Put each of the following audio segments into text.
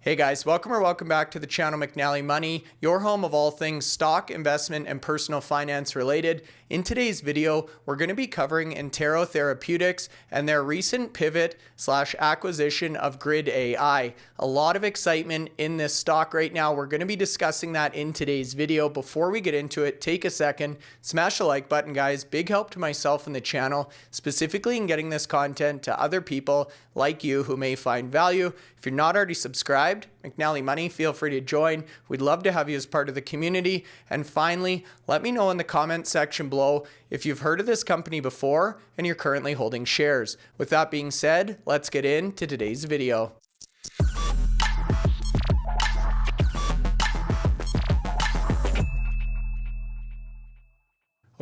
Hey guys, welcome back to the channel McNallie Money, your home of all things stock, investment, and personal finance related. In today's video, we're going to be covering Entero Therapeutics and their recent pivot / acquisition of Grid AI. A lot of excitement in this stock right now. We're going to be discussing that in today's video. Before we get into it, take a second, smash the like button, guys. Big help to myself and the channel, specifically in getting this content to other people like you who may find value. If you're not already subscribed, McNallie Money, feel free to join. We'd love to have you as part of the community. And finally, let me know in the comment section below if you've heard of this company before and you're currently holding shares. With that being said, let's get into today's video.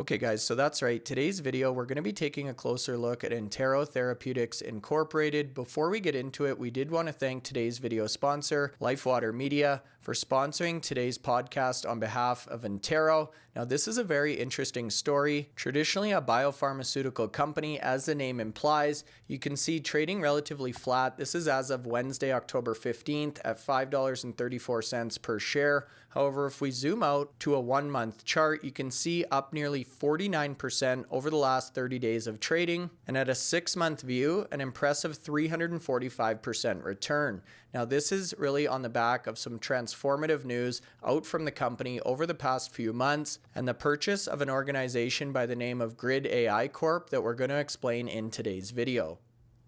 Okay guys, so that's right. Today's video, we're going to be taking a closer look at Entero Therapeutics Incorporated. Before we get into it, we did want to thank today's video sponsor, Lifewater Media, for sponsoring today's podcast on behalf of Entero. Now, this is a very interesting story. Traditionally a biopharmaceutical company, as the name implies, you can see trading relatively flat. This is as of Wednesday, October 15th at $5.34 per share. However, if we zoom out to a 1-month chart, you can see up nearly 49% over the last 30 days of trading, and at a 6-month view, an impressive 345% return. Now, this is really on the back of some transformative news out from the company over the past few months and the purchase of an organization by the name of Grid AI Corp that we're going to explain in today's video.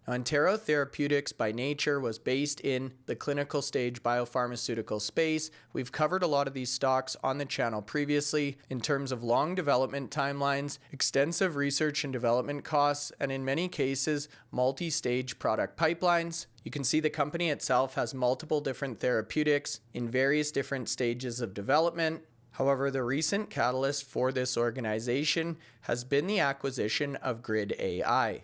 Now, Entero Therapeutics by nature was based in the clinical stage biopharmaceutical space. We've covered a lot of these stocks on the channel previously in terms of long development timelines, extensive research and development costs, and in many cases, multi-stage product pipelines. You can see the company itself has multiple different therapeutics in various different stages of development. However, the recent catalyst for this organization has been the acquisition of Grid AI.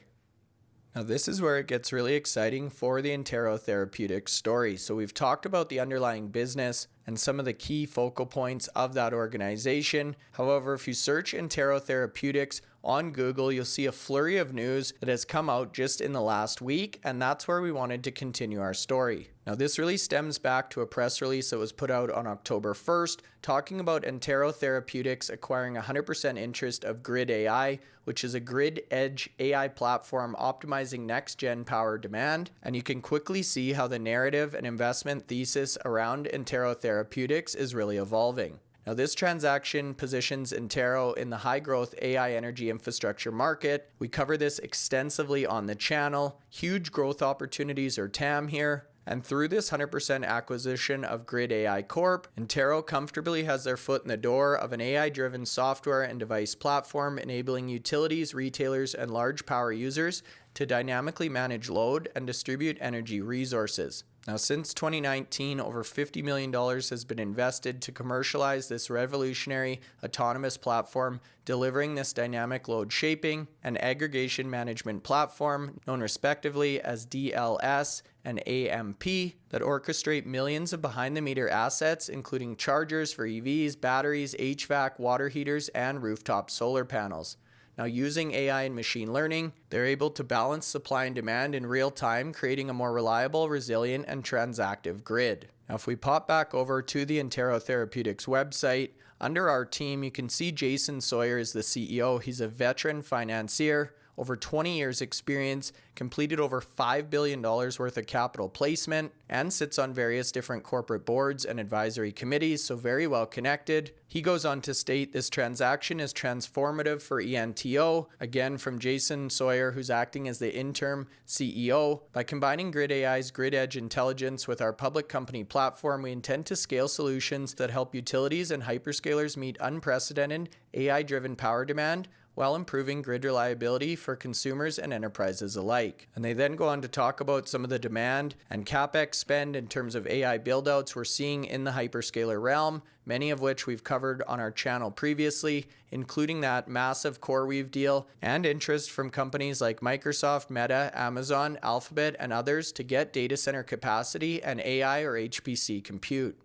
Now, this is where it gets really exciting for the Entero Therapeutics story. So we've talked about the underlying business and some of the key focal points of that organization. However, if you search Entero Therapeutics on Google, you'll see a flurry of news that has come out just in the last week, and that's where we wanted to continue our story. Now, this really stems back to a press release that was put out on October 1st, talking about Entero Therapeutics acquiring 100% interest of Grid AI, which is a grid edge AI platform optimizing next-gen power demand. And you can quickly see how the narrative and investment thesis around Entero Therapeutics is really evolving. Now, this transaction positions Entero in the high-growth AI energy infrastructure market. We cover this extensively on the channel. Huge growth opportunities or TAM here. And through this 100% acquisition of Grid AI Corp, Entero comfortably has their foot in the door of an AI-driven software and device platform enabling utilities, retailers, and large power users to dynamically manage load and distribute energy resources. Now, since 2019, over $50 million has been invested to commercialize this revolutionary autonomous platform, delivering this dynamic load shaping and aggregation management platform, known respectively as DLS and AMP, that orchestrate millions of behind-the-meter assets, including chargers for EVs, batteries, HVAC, water heaters, and rooftop solar panels. Now, using AI and machine learning, they're able to balance supply and demand in real time, creating a more reliable, resilient, and transactive grid. Now, if we pop back over to the Entero Therapeutics website, under our team, you can see Jason Sawyer is the CEO. He's a veteran financier, over 20 years experience, completed over $5 billion worth of capital placement, and sits on various different corporate boards and advisory committees, so very well connected. He goes on to state this transaction is transformative for ENTO, again from Jason Sawyer, who's acting as the interim CEO. By combining Grid AI's grid edge intelligence with our public company platform, we intend to scale solutions that help utilities and hyperscalers meet unprecedented AI-driven power demand while improving grid reliability for consumers and enterprises alike. And they then go on to talk about some of the demand and CapEx spend in terms of AI buildouts we're seeing in the hyperscaler realm, many of which we've covered on our channel previously, including that massive CoreWeave deal and interest from companies like Microsoft, Meta, Amazon, Alphabet, and others to get data center capacity and AI or HPC compute.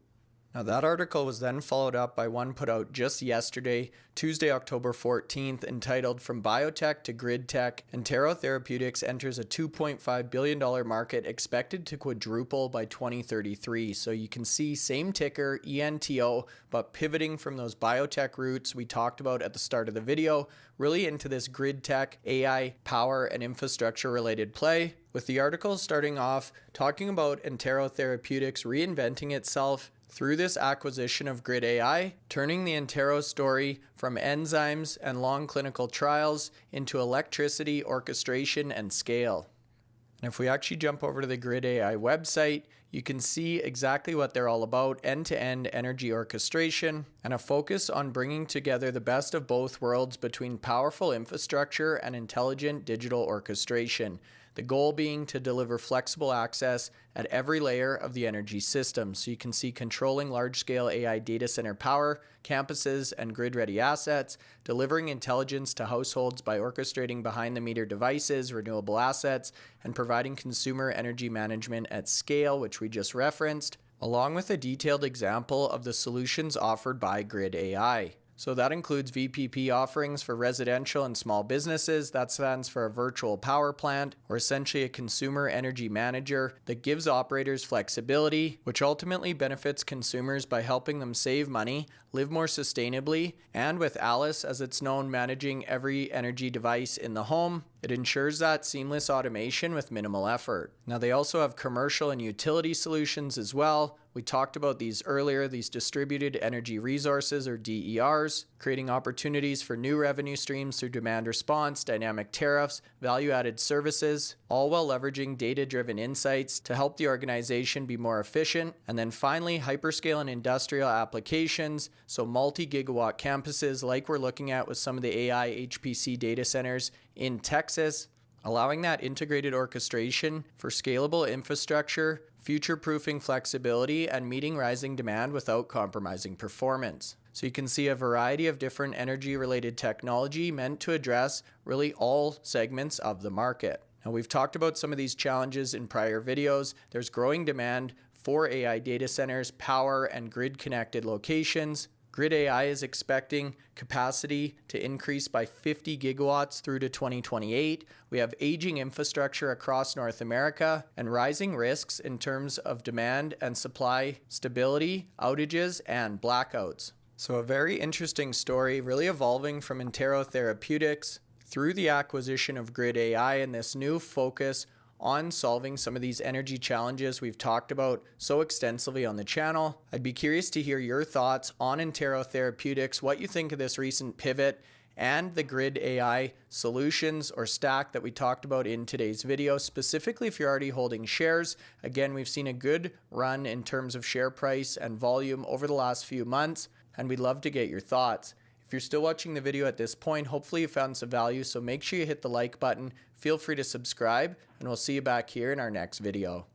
Now, that article was then followed up by one put out just yesterday, Tuesday, October 14th, entitled From Biotech to Grid Tech, Entero Therapeutics enters a $2.5 billion market expected to quadruple by 2033. So you can see same ticker, ENTO, but pivoting from those biotech roots we talked about at the start of the video, really into this grid tech, AI, power, and infrastructure related play, with the article starting off talking about Entero Therapeutics reinventing itself through this acquisition of Grid AI, turning the Entero story from enzymes and long clinical trials into electricity, orchestration, and scale. And if we actually jump over to the Grid AI website, you can see exactly what they're all about: end-to-end energy orchestration and a focus on bringing together the best of both worlds between powerful infrastructure and intelligent digital orchestration. The goal being to deliver flexible access at every layer of the energy system. So you can see controlling large-scale AI data center power, campuses, and grid-ready assets, delivering intelligence to households by orchestrating behind-the-meter devices, renewable assets, and providing consumer energy management at scale, which we just referenced, along with a detailed example of the solutions offered by Grid AI. So that includes VPP offerings for residential and small businesses. That stands for a virtual power plant, or essentially a consumer energy manager that gives operators flexibility, which ultimately benefits consumers by helping them save money, live more sustainably, and with Alice, as it's known, managing every energy device in the home, it ensures that seamless automation with minimal effort. Now, they also have commercial and utility solutions as well. We talked about these earlier, these distributed energy resources, or DERs, creating opportunities for new revenue streams through demand response, dynamic tariffs, value-added services, all while leveraging data-driven insights to help the organization be more efficient. And then finally, hyperscale and industrial applications, so multi-gigawatt campuses like we're looking at with some of the AI HPC data centers in Texas, allowing that integrated orchestration for scalable infrastructure, future-proofing flexibility, and meeting rising demand without compromising performance. So you can see a variety of different energy-related technology meant to address really all segments of the market. Now, we've talked about some of these challenges in prior videos. There's growing demand for AI data centers, power, and grid-connected locations. Grid AI is expecting capacity to increase by 50 gigawatts through to 2028. We have aging infrastructure across North America and rising risks in terms of demand and supply stability, outages, and blackouts. So a very interesting story, really evolving from Entero Therapeutics through the acquisition of Grid AI and this new focus on solving some of these energy challenges we've talked about so extensively on the channel. I'd be curious to hear your thoughts on Entero Therapeutics, what you think of this recent pivot and the Grid AI solutions or stack that we talked about in today's video, specifically if you're already holding shares. Again, we've seen a good run in terms of share price and volume over the last few months, and we'd love to get your thoughts. If you're still watching the video at this point, hopefully you found some value, so make sure you hit the like button. Feel free to subscribe, and we'll see you back here in our next video.